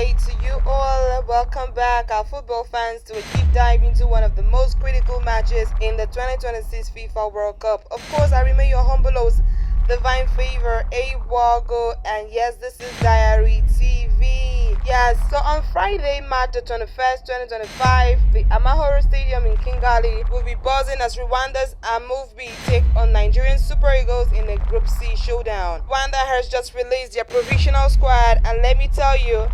day to you all. Welcome back, our football fans, to a deep dive into one of the most critical matches in the 2026 FIFA World Cup. Of course, I remain your humble host, Divine Favor, Awago, and yes, this is Diary TV. Yes, so on Friday, March the 21st, 2025, the Amahoro Stadium in Kigali will be buzzing as Rwanda's Amavubi take on Nigerian Super Eagles in a Group C showdown. Rwanda has just released their provisional squad, and let me tell you,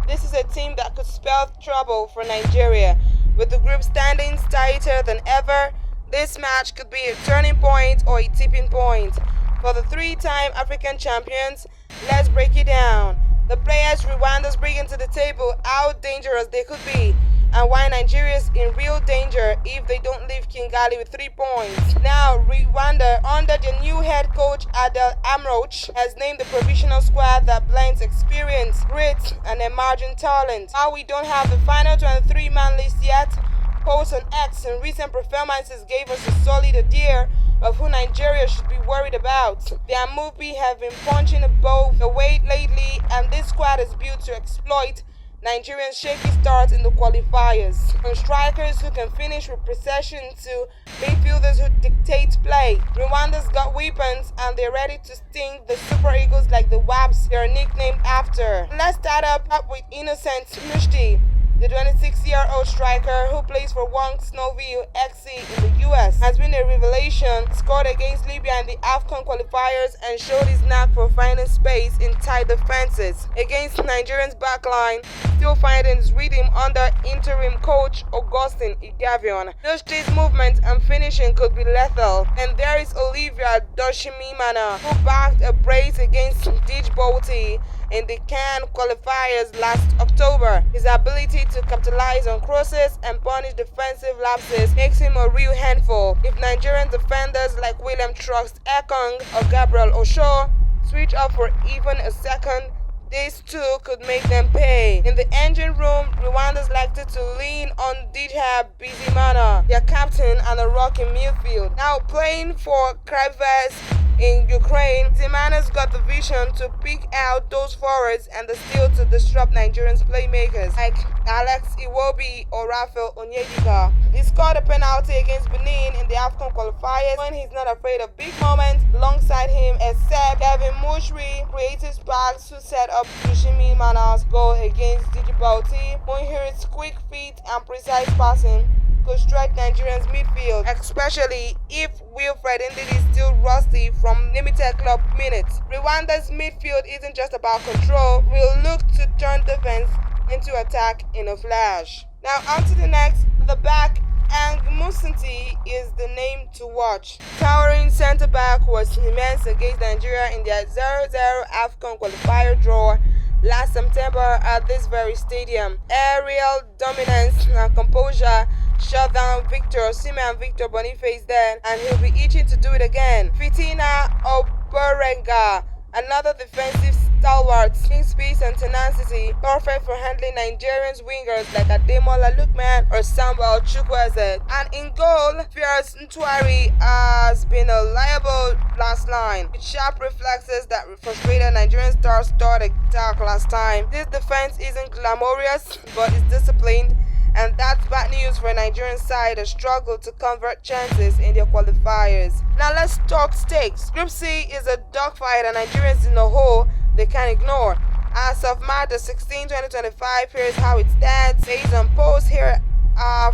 this is a team that could spell trouble for Nigeria. With the group standings tighter than ever, this match could be a turning point or a tipping point. For the three-time African champions, let's break it down. The players Rwanda's bringing to the table, how dangerous they could be, and why Nigeria is in real danger if they don't leave Kigali with 3 points. Now, Rwanda, under their new head coach Adel Amroch, has named the provisional squad that blends experience, grit, and emerging talent. While we don't have the final 23-man list yet, posts on X and recent performances gave us a solid idea of who Nigeria should be worried about. The Amavubi have been punching above the weight lately, and this squad is built to exploit Nigerians' shaky start in the qualifiers. From strikers who can finish with precision to midfielders who dictate play, Rwanda's got weapons and they're ready to sting the Super Eagles like the Waps they're nicknamed after. Let's start up with Innocent Nshuti. The 26-year-old striker, who plays for Snoville XC in the US, has been a revelation. Scored against Libya in the AFCON qualifiers and showed his knack for finding space in tight defenses. Against Nigerian's backline, still finding his rhythm under interim coach Augustin Igavion. Nshuti's movement and finishing could be lethal. And there is Djihad Bizimana, who backed a brace against Djibouti in the CAN qualifiers last October. His ability to capitalize on crosses and punish defensive lapses makes him a real handful. If Nigerian defenders like William Trust Ekong or Gabriel Osho switch up for even a second, these two could make them pay. In the engine room, Rwanda's likely to lean on Djihad Bizimana, their captain and a rock in midfield. Now playing for qualifiers in Ukraine, Bizimana's got the vision to pick out those forwards and the skill to disrupt Nigerians' playmakers like Alex Iwobi or Raphael Onyedika. He scored a penalty against Benin in the AFCON qualifiers when he's not afraid of big moments. Alongside him, except Kevin Mushri, creative sparks who set up Bizimana's goal against Djibouti. Munhir's quick feet and precise passing could stretch Nigerians' midfield, especially if Wilfred Ndidi is still rusty from limited club minutes. Rwanda's midfield isn't just about control. We'll look to turn defense into attack in a flash. Now on to the next, the back, and Musanti is the name to watch. Towering centre-back was immense against Nigeria in their 0-0 AFCON qualifier draw last September at this very stadium. Aerial dominance and composure shut down Victor Osimhen and Victor Boniface then, and he'll be itching to do it again. Fitina Oberenga, another defensive stalwart, speed and tenacity, perfect for handling Nigerians wingers like Ademola Lookman or Samuel Chukwueze. And in goal, Fierce Ntwari has been a liable last line, with sharp reflexes that frustrated Nigerian stars start attack last time. This defense isn't glamorous, but it's disciplined, and that's bad news for a Nigerian side that struggled to convert chances in their qualifiers. Now let's talk stakes. Group C is a dogfight and Nigerians in a hole they can't ignore. As of March 16, 2025, here's how it stands. Based on posts here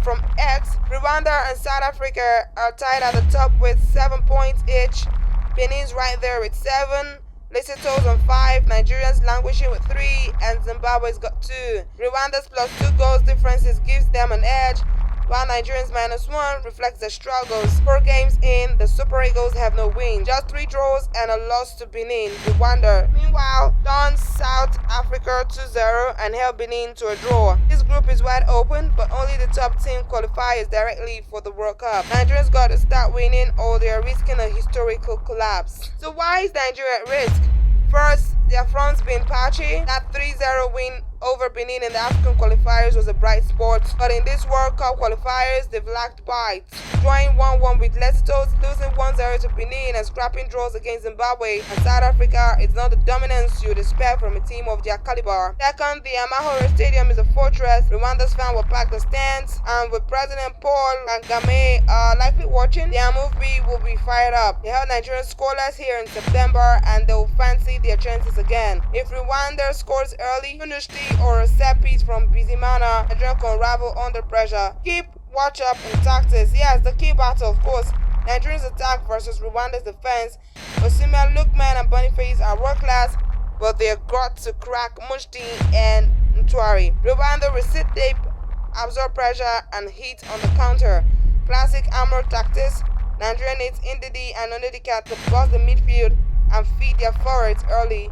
from X, Rwanda and South Africa are tied at the top with 7 points each. Benin's right there with 7. Lesotho's on 5, Nigerians languishing with 3, and Zimbabwe's got 2. Rwanda's plus 2 goals differences gives them an edge, while Nigerians -1 reflects their struggles. 4 games in, the Super Eagles have no win, just 3 draws and a loss to Benin, Rwanda. Meanwhile, done South Africa 2-0 and held Benin to a draw. This group is wide open, but only the top team qualifies directly for the World Cup. Nigerians got to start winning or they are risking a historical collapse. So why is Nigeria at risk? First, their front's been patchy. That 3-0 win over Benin in the African qualifiers was a bright spot, but in this World Cup qualifiers, they've lacked bites. Drawing 1-1 with Lesotho, losing 1-0 0 to Benin and scrapping draws against Zimbabwe, and South Africa is not the dominance you'd expect from a team of their caliber. Second, the Amahoro Stadium is a fortress. Rwanda's fans will pack the stands, and with President Paul Kagame likely watching, the Amavubi will be fired up. They held Nigerian scoreless here in September, and they'll fancy their chances again. If Rwanda scores early, Nshuti or a set piece from Bizimana, Nigeria can unravel under pressure. Keep watch up in tactics. Yes, the key battle, of course. Nigeria's attack versus Rwanda's defense. Osimhen, Lookman, and Boniface are world class, but they're got to crack Nshuti and Ntwari. Rwanda receive tape, absorb pressure, and hit on the counter. Classic Amahoro tactics. Nigeria needs Ndidi and Onedika to bust the midfield and feed their forwards early.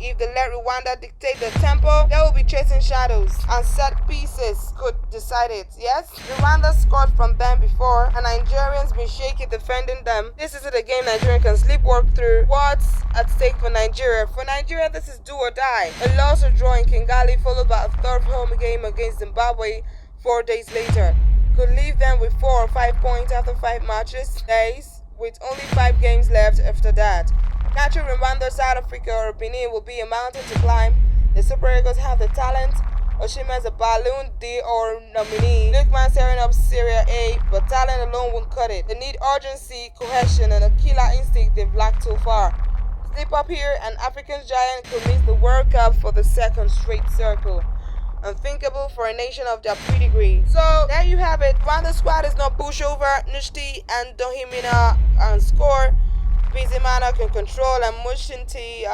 If they let Rwanda dictate the tempo, they will be chasing shadows, and set pieces could decide it. Yes, Rwanda scored from them before, and Nigerians been shaky defending them. This isn't a game Nigeria can sleepwalk through. What's at stake for Nigeria? For Nigeria, this is do or die. A loss or draw in Kigali, followed by a third home game against Zimbabwe 4 days later, could leave them with 4 or 5 points after 5 days, with only 5 games left after that. Catching Rwanda, South Africa, or Benin will be a mountain to climb. The Super Eagles have the talent. Osimhen's a Balloon d'Or nominee. Lookman tearing up Serie A, but talent alone won't cut it. They need urgency, cohesion, and a killer instinct they've lacked so far. Slip up here, and African giant could miss the World Cup for the second straight circle. Unthinkable for a nation of their pedigree. So there you have it. Rwanda squad is not pushover. Nshuti and Dohimina can score. Bizimana can control, and Nshuti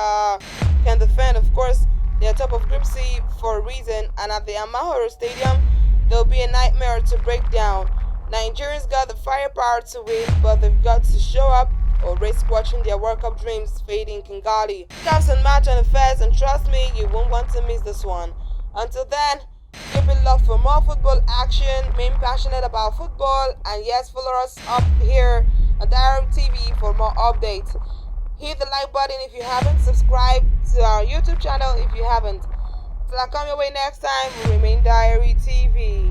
can defend. Of course, they're top of Group C for a reason, and at the Amahoro Stadium, there'll be a nightmare to break down. Nigerians got the firepower to win, but they've got to show up or risk watching their World Cup dreams fade in Kigali. Caps and match on the fairs, and trust me, you won't want to miss this one. Until then, keep it locked for more football action. Being passionate about football, and yes, follow us up here on Direct TV for more updates. Hit the like button if you haven't. Subscribe to our YouTube channel if you haven't. Till I come your way next time, we remain Diary TV.